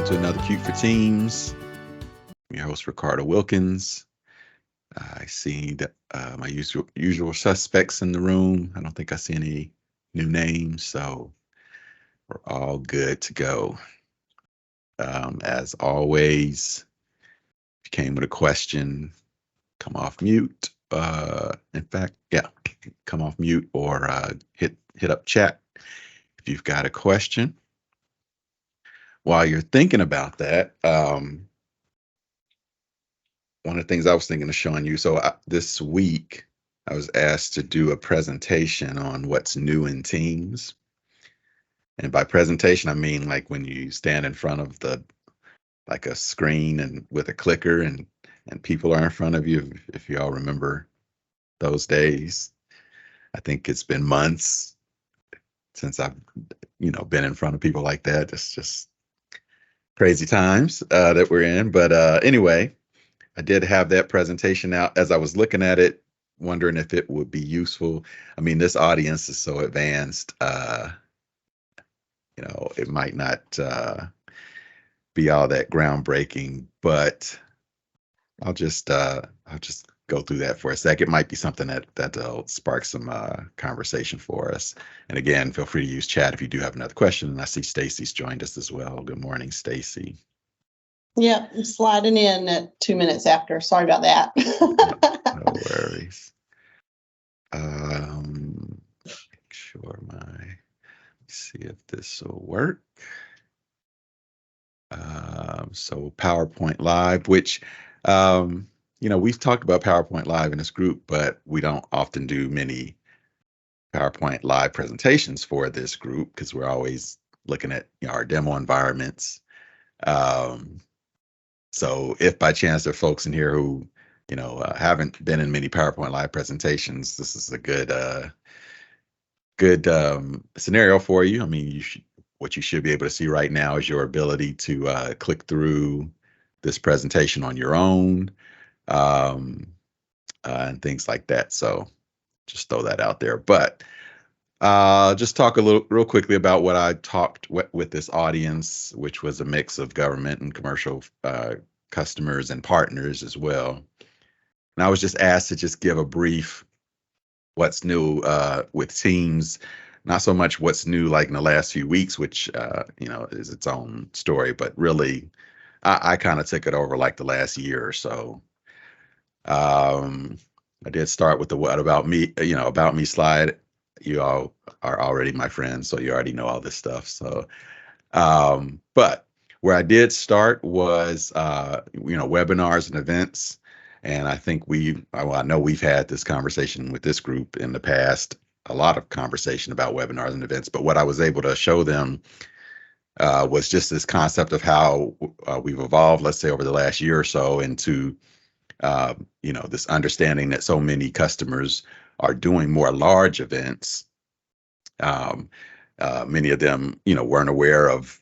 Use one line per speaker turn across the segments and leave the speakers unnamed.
welcome to another Cute for Teams. I'm your host, Ricardo Wilkins. I see that my usual suspects in the room. I don't think I see any new names, so we're all good to go. As always, if you came with a question, come off mute. In fact, yeah, come off mute or hit up chat if you've got a question. While you're thinking about that, one of the things I was thinking of showing you, so this week I was asked to do a presentation on what's new in Teams. And by presentation, I mean like when you stand in front of like a screen and with a clicker and people are in front of you, if you all remember those days. I think it's been months since I've, been in front of people like that. It's just crazy times that we're in. But anyway, I did have that presentation out. As I was looking at it, wondering if it would be useful. I mean, this audience is so advanced, it might not be all that groundbreaking, but I'll just go through that for a sec. It might be something that'll spark some conversation for us. And again, feel free to use chat if you do have another question. And I see Stacy's joined us as well. Good morning, Stacy.
Yeah, I'm sliding in at 2 minutes after. Sorry about that.
No worries. Make sure see if this will work. So PowerPoint Live, which, we've talked about PowerPoint Live in this group, but we don't often do many PowerPoint Live presentations for this group because we're always looking at our demo environments. So if by chance there are folks in here who, haven't been in many PowerPoint Live presentations, this is a good scenario for you. I mean, what you should be able to see right now is your ability to click through this presentation on your own and things like that. So just throw that out there. But just talk real quickly about what I talked with this audience, which was a mix of government and commercial customers and partners as well. And I was just asked to just give a brief what's new with Teams, not so much what's new like in the last few weeks, which is its own story, but really I kind of took it over like the last year or so. I did start with the what about me, about me slide. You all are already my friends, so you already know all this stuff. So, but where I did start was, webinars and events. And I think I know we've had this conversation with this group in the past, a lot of conversation about webinars and events. But what I was able to show them was just this concept of how we've evolved, let's say over the last year or so, into this understanding that so many customers are doing more large events. Many of them, weren't aware of,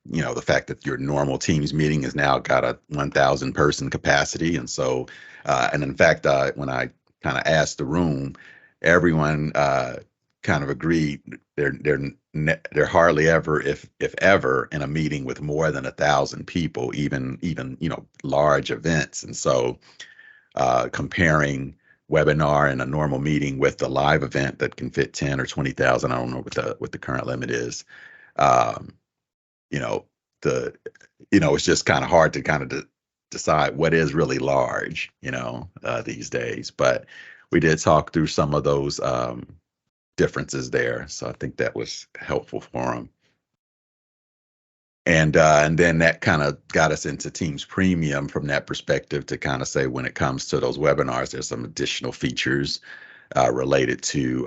the fact that your normal Teams meeting has now got a 1,000 person capacity. And so, and in fact, when I kind of asked the room, everyone kind of agreed they're hardly ever, if ever, in a meeting with more than 1,000 people, even large events. And so comparing webinar and a normal meeting with the live event that can fit 10 or 20,000, I don't know what the current limit is. It's just kind of hard to kind of decide what is really large, these days. But we did talk through some of those differences there. So I think that was helpful for them. And then that kind of got us into Teams Premium from that perspective to kind of say when it comes to those webinars, there's some additional features related to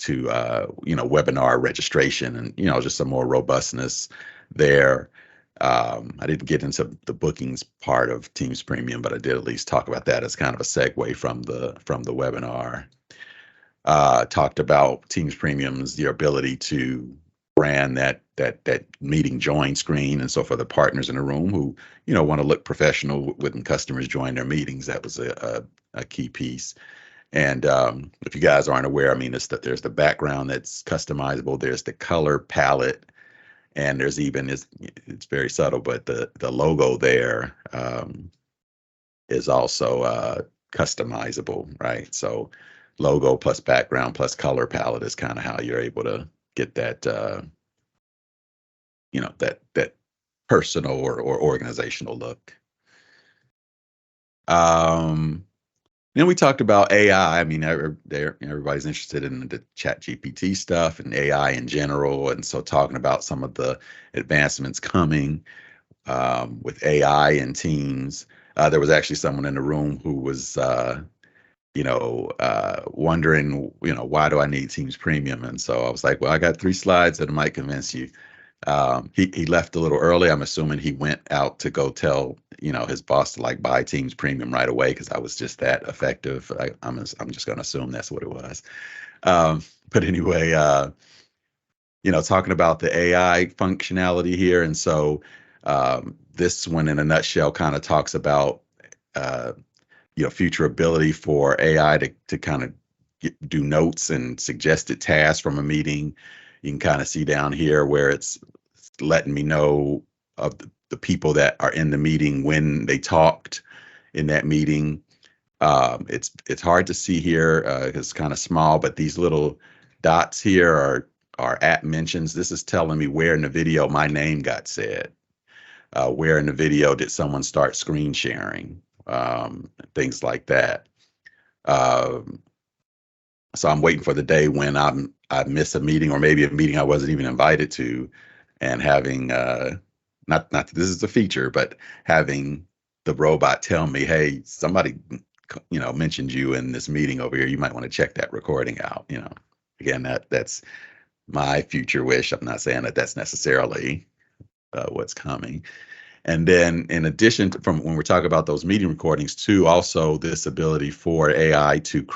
webinar registration and, just some more robustness there. I didn't get into the bookings part of Teams Premium, but I did at least talk about that as kind of a segue from the webinar. Talked about Teams Premium's the ability to brand that meeting join screen, and so for the partners in the room who want to look professional when customers join their meetings, that was a key piece. And if you guys aren't aware, I mean, there's the background that's customizable. There's the color palette, And there's even, it's very subtle, but the logo there is also customizable, right? So logo plus background plus color palette is kind of how you're able to get that, that personal or organizational look. Then we talked about AI. I mean, everybody's interested in the Chat GPT stuff and AI in general. And so talking about some of the advancements coming with AI in Teams. There was actually someone in the room who was, wondering, why do I need Teams Premium? And so I was like, well, I got 3 slides that might convince you. He left a little early. I'm assuming he went out to go tell his boss to buy Teams Premium right away because I was just that effective. I'm just going to assume that's what it was. But anyway, talking about the AI functionality here, and so this one in a nutshell kind of talks about future ability for AI to kind of do notes and suggested tasks from a meeting. You can kind of see down here where it's letting me know of the people that are in the meeting when they talked in that meeting. It's hard to see here because it's kind of small, but these little dots here are at mentions. This is telling me where in the video my name got said. Where in the video did someone start screen sharing? Things like that. So I'm waiting for the day when I miss a meeting, or maybe a meeting I wasn't even invited to, and having not that this is a feature, but having the robot tell me, hey, somebody mentioned you in this meeting over here. You might want to check that recording out. Again, that's my future wish. I'm not saying that that's necessarily what's coming. And then in addition to, from when we're talking about those meeting recordings too, also this ability for AI to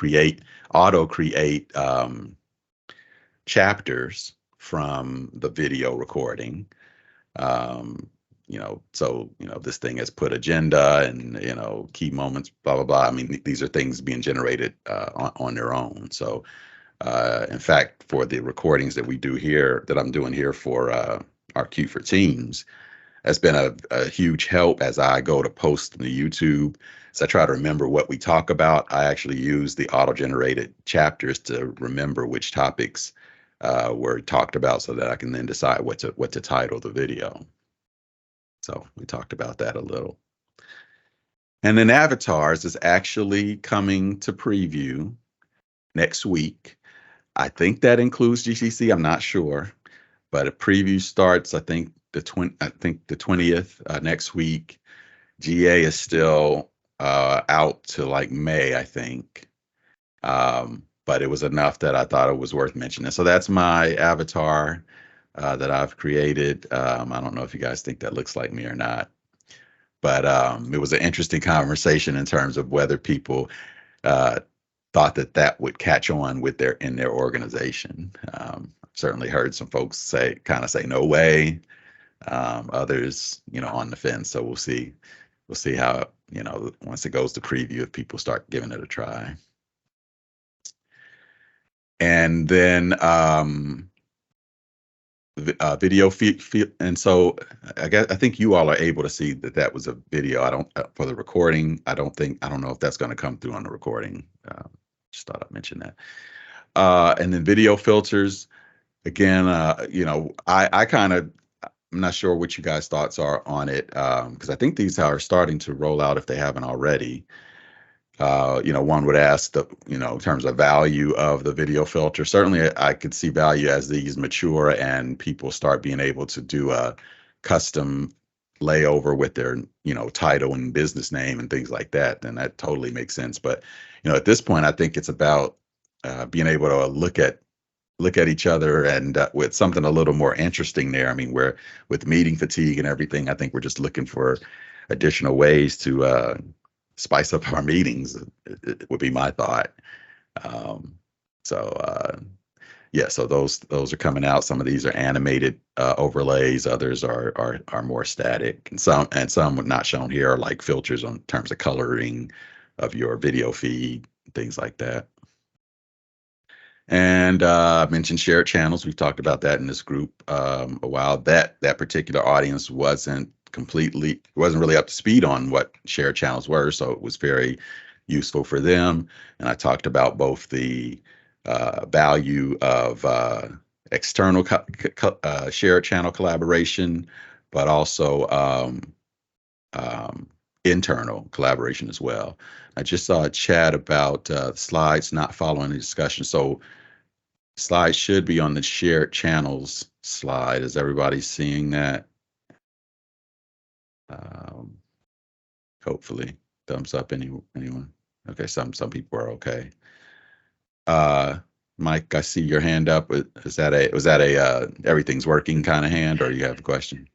auto create chapters from the video recording. So this thing has put agenda and key moments, blah blah blah. I mean, these are things being generated on their own. So in fact, for the recordings that we do here, that I'm doing here for our Q for Teams, that's been a huge help as I go to post to YouTube. So I try to remember what we talk about. I actually use the auto-generated chapters to remember which topics were talked about, so that I can then decide what to title the video. So we talked about that a little. And then avatars is actually coming to preview next week. I think that includes GCC. I'm not sure, but a preview starts, I think the 20th next week. GA is still out to May, I think. But it was enough that I thought it was worth mentioning. So that's my avatar that I've created. I don't know if you guys think that looks like me or not, but it was an interesting conversation in terms of whether people thought that would catch on in their organization. Certainly heard some folks say no way. Others, on the fence. So we'll see how, once it goes to preview, if people start giving it a try. And then video feed. And so I think you all are able to see that was a video. For the recording, I don't know if that's going to come through on the recording. Just thought I'd mention that. And then video filters, again, I'm not sure what you guys' thoughts are on it, because I think these are starting to roll out if they haven't already. One would ask in terms of value of the video filter. Certainly, I could see value as these mature and people start being able to do a custom layover with their, title and business name and things like that. Then that totally makes sense. But, at this point, I think it's about being able to look at each other and with something a little more interesting there. I mean, with meeting fatigue and everything, I think we're just looking for additional ways to spice up our meetings. It would be my thought. So those are coming out. Some of these are animated overlays. Others are more static, and some not shown here are like filters on terms of coloring of your video feed, things like that. And I mentioned shared channels. We've talked about that in this group a while. That particular audience wasn't really up to speed on what shared channels were, so it was very useful for them. And I talked about both the value of external shared channel collaboration, but also internal collaboration as well. I just saw a chat about slides not following the discussion. So slides should be on the shared channels slide. Is everybody seeing that? Hopefully, thumbs up. Anyone? Okay, some people are okay. Mike, I see your hand up. Was that a everything's working kind of hand, or you have a question?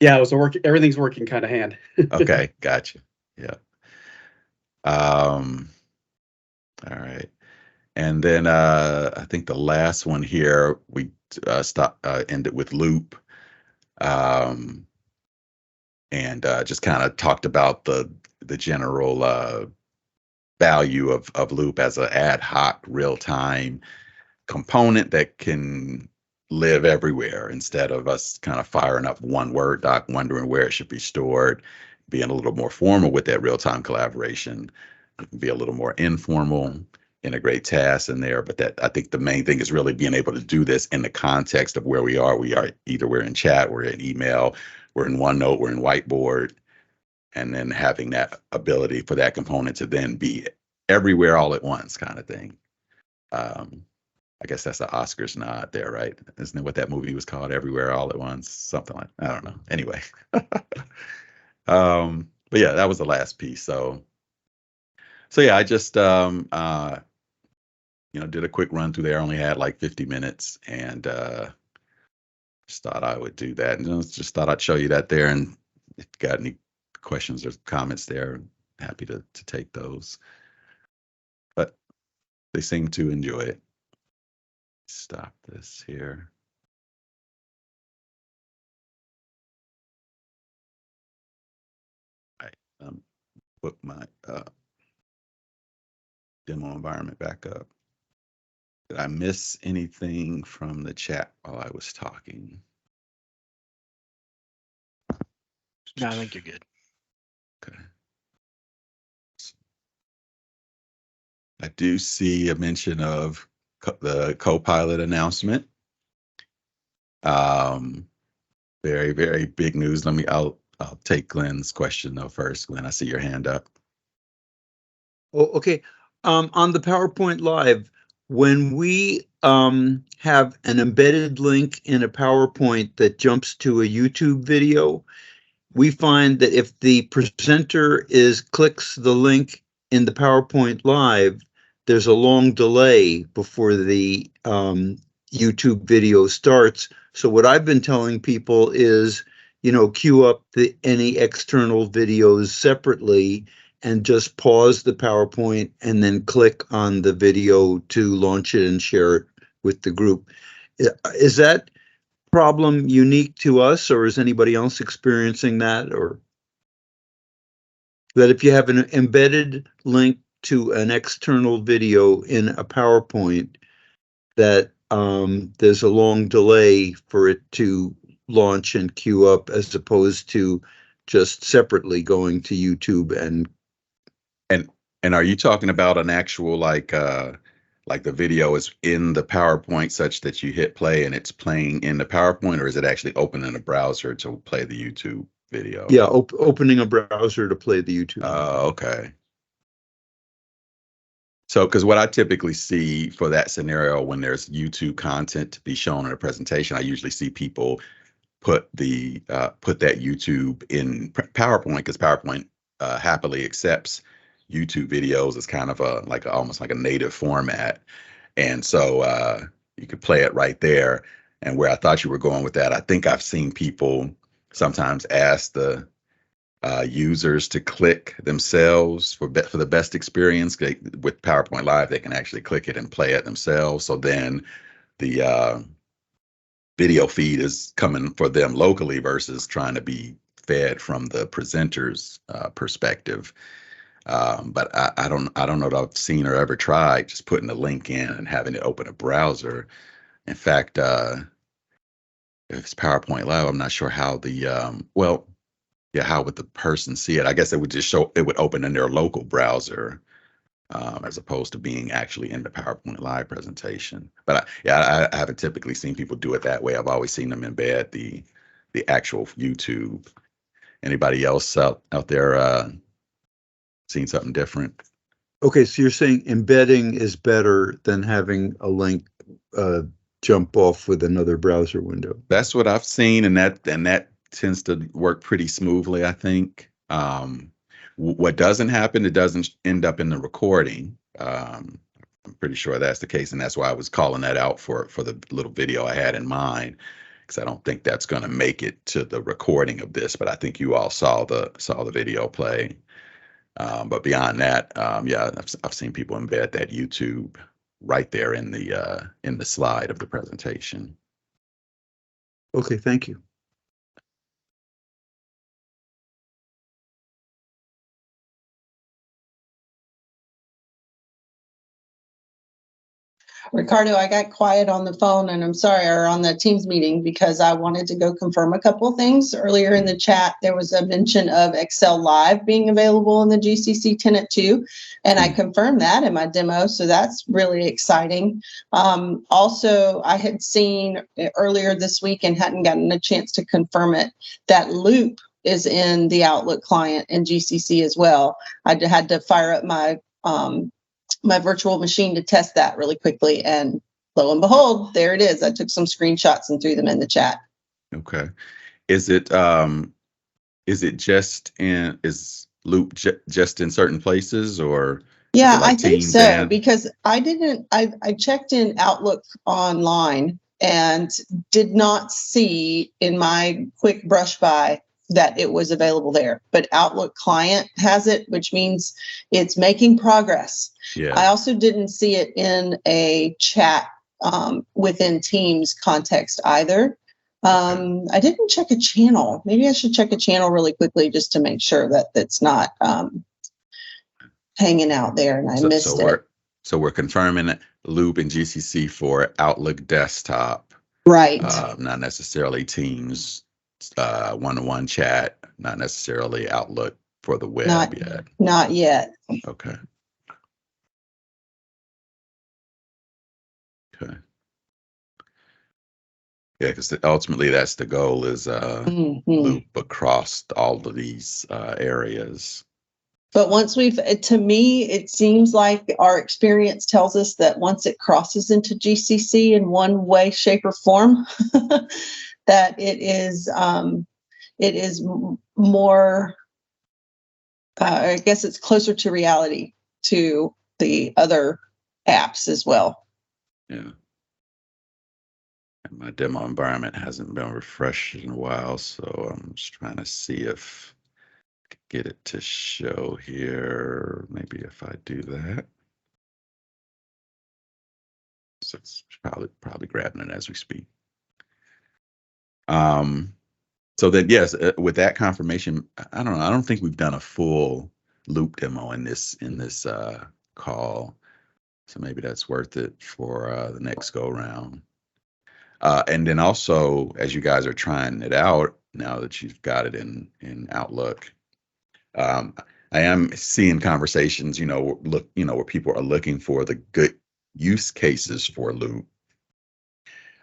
Yeah, it was everything's working kind of hand.
Okay, gotcha. Yeah. All right. And then I think the last one here, we ended with loop. And just kind of talked about the general value of loop as an ad hoc real-time component that can live everywhere instead of us kind of firing up one Word doc, wondering where it should be stored, being a little more formal with that real-time collaboration, be a little more informal, integrate tasks in there. But that, I think the main thing is really being able to do this in the context of where we are. We're in chat, we're in email, we're in OneNote, we're in Whiteboard, and then having that ability for that component to then be everywhere all at once kind of thing. I guess that's the Oscars nod there, right? Isn't it what that movie was called? Everywhere All at Once, something like, I don't know. Anyway. But yeah, that was the last piece. So yeah, I just did a quick run through there. Only had like 50 minutes, and just thought I would do that. And just thought I'd show you that there. And if you got any questions or comments there, I'm happy to take those. But they seem to enjoy it. Stop this here. All right, put my demo environment back up. Did I miss anything from the chat while I was talking?
No, I think you're good.
Okay. I do see a mention of the CoPilot announcement. Very, very big news. I'll take Glenn's question though first. Glenn, I see your hand up.
Oh, okay. On the PowerPoint Live, when we have an embedded link in a PowerPoint that jumps to a YouTube video, we find that if the presenter clicks the link in the PowerPoint Live, there's a long delay before the YouTube video starts. So what I've been telling people is, queue up any external videos separately and just pause the PowerPoint and then click on the video to launch it and share it with the group. Is that problem unique to us, or is anybody else experiencing that? Or that if you have an embedded link to an external video in a PowerPoint, that there's a long delay for it to launch and queue up, as opposed to just separately going to YouTube
and are you talking about an actual like the video is in the PowerPoint such that you hit play and it's playing in the PowerPoint, or is it actually opening a browser to play the YouTube video?
Yeah, opening a browser to play the YouTube.
Okay. So, because what I typically see for that scenario when there's YouTube content to be shown in a presentation, I usually see people put that YouTube in PowerPoint, because PowerPoint happily accepts YouTube videos as kind of almost like a native format. And so you could play it right there. And where I thought you were going with that, I think I've seen people sometimes ask the users to click themselves for the best experience. With PowerPoint Live, they can actually click it and play it themselves. So then the video feed is coming for them locally versus trying to be fed from the presenter's perspective. But I don't know that I've seen or ever tried just putting the link in and having it open a browser. In fact, if it's PowerPoint Live, I'm not sure how well, yeah, how would the person see it? I guess it would just show, it would open in their local browser, as opposed to being actually in the PowerPoint Live presentation. But I haven't typically seen people do it that way. I've always seen them embed the actual YouTube. Anybody else out there seen something different?
Okay, so you're saying embedding is better than having a link jump off with another browser window.
That's what I've seen, and that tends to work pretty smoothly, I think. What doesn't happen, it doesn't end up in the recording. I'm pretty sure that's the case, and that's why I was calling that out for the little video I had in mind, because I don't think that's going to make it to the recording of this. But I think you all saw the video play. But beyond that, yeah, I've seen people embed that YouTube right there in the slide of the presentation.
Okay, thank you.
Ricardo, I got quiet on the phone and I'm sorry, or on the Teams meeting, because I wanted to go confirm a couple of things. Earlier in the chat, there was a mention of Excel Live being available in the GCC tenant 2, and I confirmed that in my demo, so that's really exciting. Also, I had seen earlier this week and hadn't gotten a chance to confirm it, that Loop is in the Outlook client in GCC as well. I had to fire up my virtual machine to test that really quickly, and lo and behold, there it is. I took some screenshots and threw them in the chat.
Okay. Is it is Loop just in certain places, or
Yeah,
like
I think
Teams
so,
and
because I checked in Outlook online and did not see in my quick brush by that it was available there, but Outlook client has it, which means it's making progress. I
yeah?
also didn't see it in a chat within Teams context either. I didn't check a channel. Maybe I should check a channel really quickly just to make sure that it's not hanging out there and I missed it.
So we're confirming Loop and GCC for Outlook desktop,
Right.
not necessarily Teams one-to-one chat, not necessarily Outlook for the web yet.
Not yet.
Okay. Okay. Yeah, because ultimately that's the goal, is Loop across all of these areas.
But once to me, it seems like our experience tells us that once it crosses into GCC in one way, shape, or form, that it is more, I guess it's closer to reality to the other apps as well.
Yeah. And my demo environment hasn't been refreshed in a while, so I'm just trying to see if I could get it to show here. Maybe if I do that. So it's probably grabbing it as we speak. So then, yes, with that confirmation, I don't know. I don't think we've done a full Loop demo in this call, so maybe that's worth it for the next go round. And then also, as you guys are trying it out, now that you've got it in Outlook, I am seeing conversations, where people are looking for the good use cases for Loop.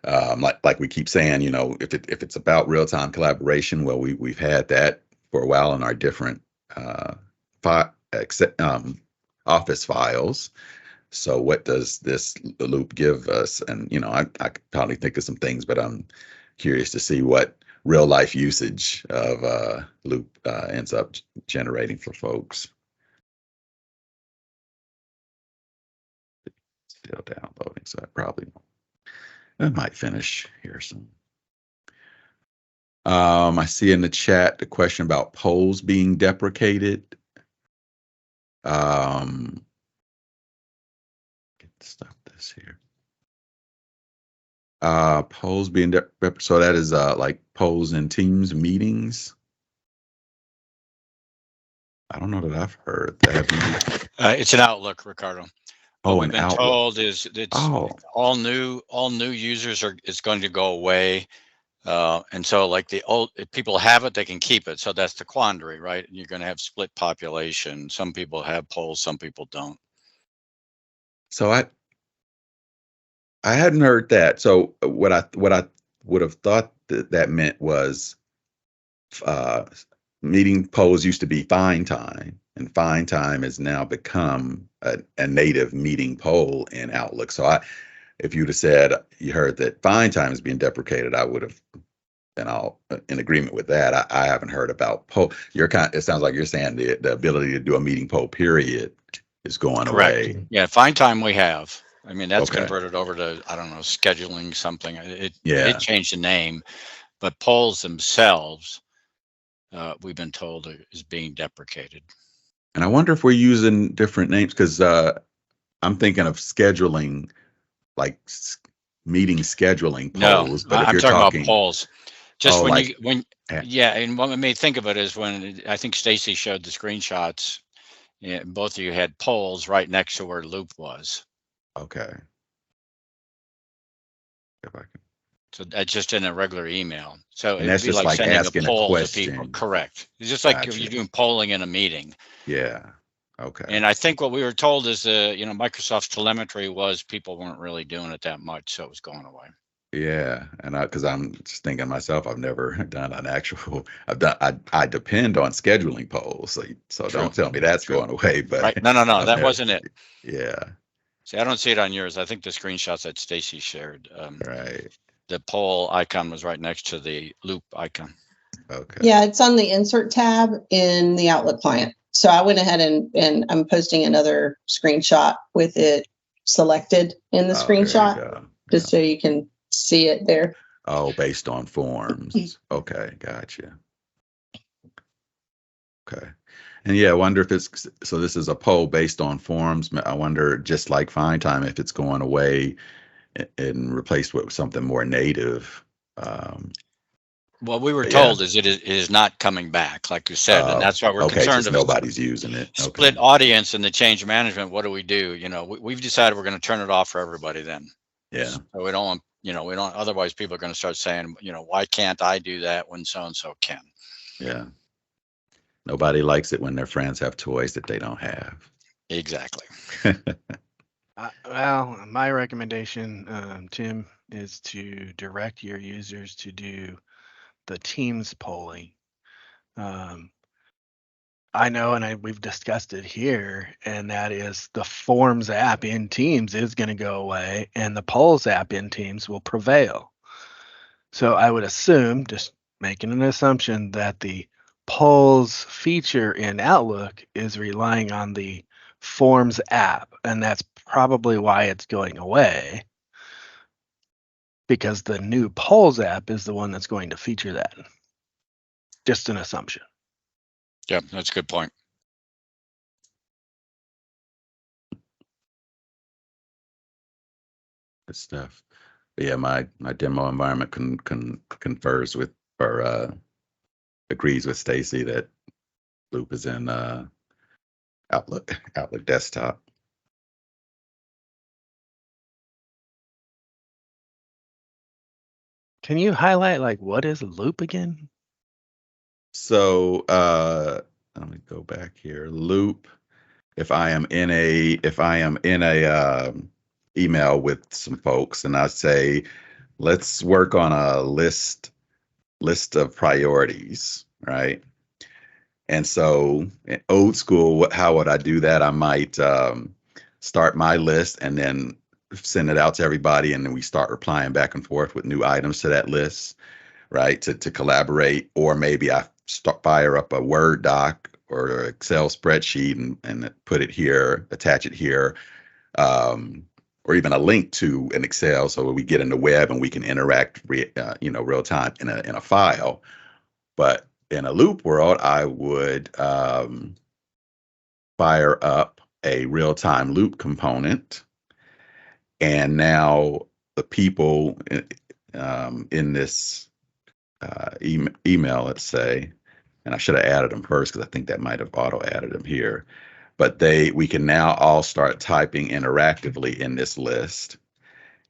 Like we keep saying, if it's about real-time collaboration, well, we've had that for a while in our different Office files. So what does this Loop give us? And I could probably think of some things, but I'm curious to see what real life usage of Loop ends up generating for folks. Still downloading, so I might finish here soon. I see in the chat the question about polls being deprecated. Stop this here. Polls being so that is like polls in Teams meetings. I don't know that I've heard that. Have you?
It's an Outlook, Ricardo. What
Oh,
we've
an
been
Outlook.
told is it's
Oh,
all new users is going to go away. And so like the old, if people have it, they can keep it. So that's the quandary, right? You're going to have split population. Some people have polls, some people don't.
so I hadn't heard that. So what I would have thought that meant was uh, meeting polls used to be Find Time, and Find Time has now become a native meeting poll in Outlook. So if you'd have said you heard that Find Time is being deprecated, I would have been all in agreement with that. I haven't heard about poll. It sounds like you're saying the ability to do a meeting poll period is going
Correct.
away.
Yeah, Find Time we have. I mean, that's
Okay.
converted over to, I don't know, scheduling something. It
Yeah.
changed the name, but polls themselves, we've been told is being deprecated.
And I wonder if we're using different names because I'm thinking of scheduling, like meeting scheduling polls.
No,
But if
I'm
you're
talking about
talking,
polls. Just
oh,
yeah, and what made me think of it is when I think Stacy showed the screenshots, yeah, both of you had polls right next to where Loop was.
okay. If I can,
So that's just in a regular email. So
and
it'd
that's
be
just
like
like
sending a
asking a
poll to people.
question.
Correct. It's just like if
Gotcha.
you're doing polling in a meeting.
Yeah. Okay.
And I think what we were told is Microsoft's telemetry was people weren't really doing it that much, so it was going away.
Yeah, and because I'm just thinking myself, I've never done an actual. I depend on scheduling polls, so
True.
don't tell me that's
True.
going away. But
Right. No,
I've
that
never.
wasn't it.
Yeah.
See, I don't see it on yours. I think the screenshots that Stacy shared,
Right.
the poll icon was right next to the Loop icon.
Okay.
Yeah, it's on the insert tab in the Outlook client. So I went ahead and I'm posting another screenshot with it selected in the
Oh, there you
screenshot,
go.
just so you can see it there.
Oh, based on forms. Okay, gotcha. Okay. And yeah, I wonder if so this is a poll based on forms. I wonder, just like Find Time, if it's going away and replaced with something more native.
What we were
Yeah.
told is it is not coming back, like you said, and that's why we're
Okay,
concerned
just
of
nobody's using it.
split
Okay.
audience and the change management. What do we do? We've decided we're going to turn it off for everybody then.
Yeah.
So we don't want, we don't, otherwise people are going to start saying, why can't I do that when so-and-so can?
Yeah. Nobody likes it when their friends have toys that they don't have.
Exactly.
Well, my recommendation, Tim, is to direct your users to do the Teams polling. I know, and we've discussed it here, and that is the Forms app in Teams is going to go away, and the Polls app in Teams will prevail. So I would assume, just making an assumption, that the Polls feature in Outlook is relying on the Forms app, and that's probably why it's going away, because the new Polls app is the one that's going to feature that. Just an assumption.
Yeah, that's a good point.
Good stuff. But yeah, my demo environment confers with or agrees with Stacy that Loop is in Outlook desktop.
Can you highlight like what is Loop again?
So let me go back here. Loop. If I am in a email with some folks and I say, let's work on a list of priorities, right? And so old school, how would I do that? I might start my list and then send it out to everybody, and then we start replying back and forth with new items to that list, right? To collaborate, or maybe I fire up a Word doc or Excel spreadsheet and put it here, attach it here, or even a link to an Excel so we get in the web and we can interact, real time in a file. But in a Loop world, I would fire up a real-time Loop component, and now the people in this email, let's say, and I should have added them first because I think that might have auto added them here. But we can now all start typing interactively in this list.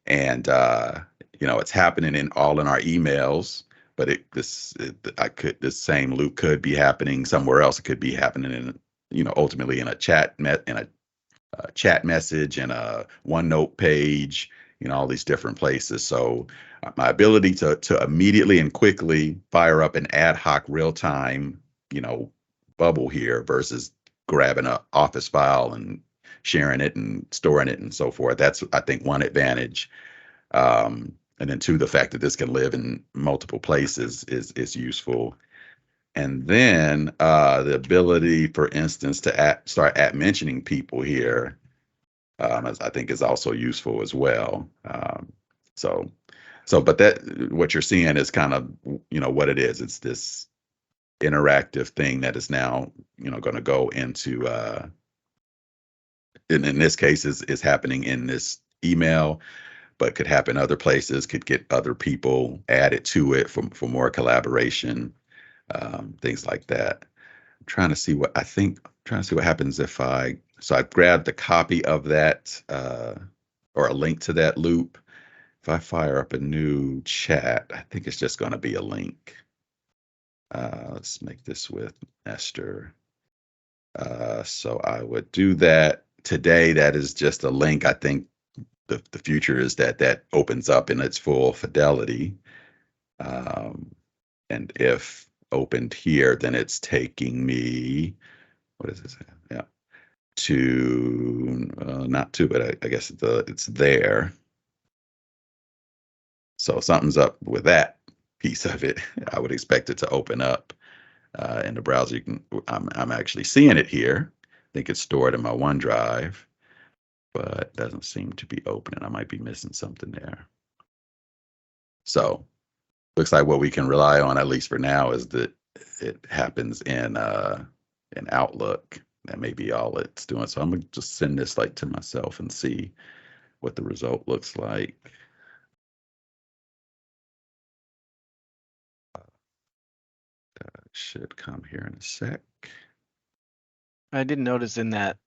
And it's happening in our emails, but this same loop could be happening somewhere else. It could be happening in, ultimately in a chat chat message and a OneNote page, all these different places. So my ability to immediately and quickly fire up an ad hoc real time, bubble here versus grabbing an Office file and sharing it and storing it and so forth. That's, I think, one advantage. And then two, the fact that this can live in multiple places is useful. And then the ability, for instance, to start mentioning people here, I think is also useful as well. But that what you're seeing is kind of, what it is. It's this interactive thing that is now, going to go into, in this case is happening in this email, but could happen other places, could get other people added to it for more collaboration, things like that. I'm trying to see what happens if I grabbed the copy of that or a link to that loop. If I fire up a new chat, I think it's just going to be a link. Let's make this with Esther. So I would do that today. That is just a link. I think the future is that opens up in its full fidelity. And if opened here, then it's taking me, what is this? Yeah, to, not to, but I guess it's there. So something's up with that piece of it. I would expect it to open up in the browser. I'm actually seeing it here. I think it's stored in my OneDrive, but it doesn't seem to be opening. I might be missing something there. So looks like what we can rely on, at least for now, is that it happens in Outlook. That may be all it's doing. So I'm gonna just send this to myself and see what the result looks like. Should come here in a sec.
I did notice in that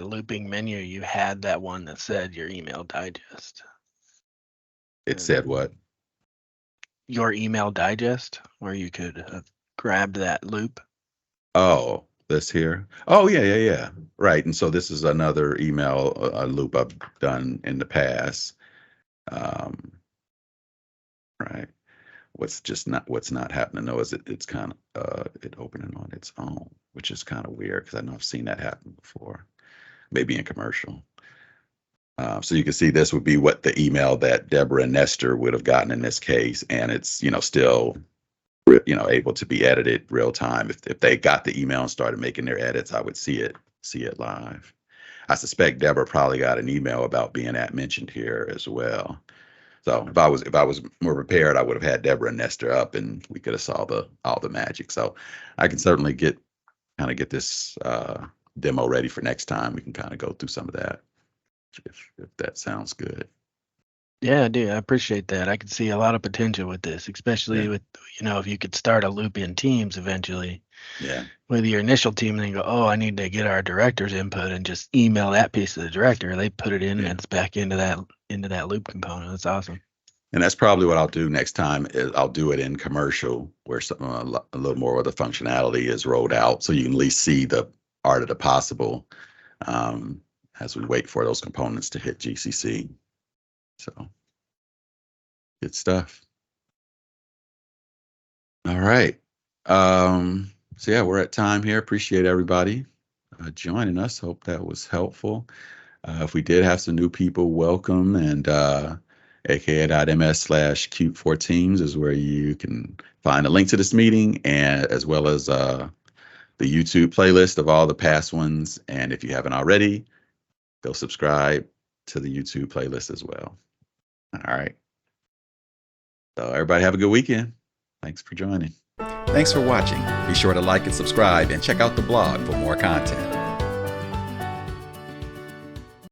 looping menu you had that one that said your email digest.
It said what?
Your email digest, where you could have grabbed that loop.
Oh, this here. Oh yeah. Right. And so this is another email loop I've done in the past. Right. What's not happening though is it's kind of it opening on its own, which is kind of weird because I know I've seen that happen before, maybe in commercial. So you can see this would be what the email that Deborah and Nestor would have gotten in this case, and it's still able to be edited real time. If they got the email and started making their edits, I would see it live. I suspect Deborah probably got an email about being mentioned here as well. So if I was more prepared, I would have had Deborah and Nestor up, and we could have saw all the magic. So I can certainly get this demo ready for next time. We can kind of go through some of that if that sounds good.
Yeah, dude, I appreciate that. I could see a lot of potential with this, especially with if you could start a loop in Teams eventually.
Yeah.
With your initial team, and then go, oh, I need to get our director's input, and just email that piece to the director. They put it in, and it's back into that loop component. That's awesome. And
that's probably what I'll do next time. Is I'll do it in commercial, where a little more of the functionality is rolled out, so you can at least see the art of the possible as we wait for those components to hit GCC. So good stuff. All right. So yeah, we're at time here. Appreciate everybody joining us. Hope that was helpful. If we did have some new people, welcome. And aka.ms/Qt4Teams is where you can find a link to this meeting, and as well as the YouTube playlist of all the past ones. And if you haven't already, go subscribe to the YouTube playlist as well. All right. So everybody have a good weekend. Thanks for joining. Thanks for watching. Be sure to like and subscribe and check out the blog for more content.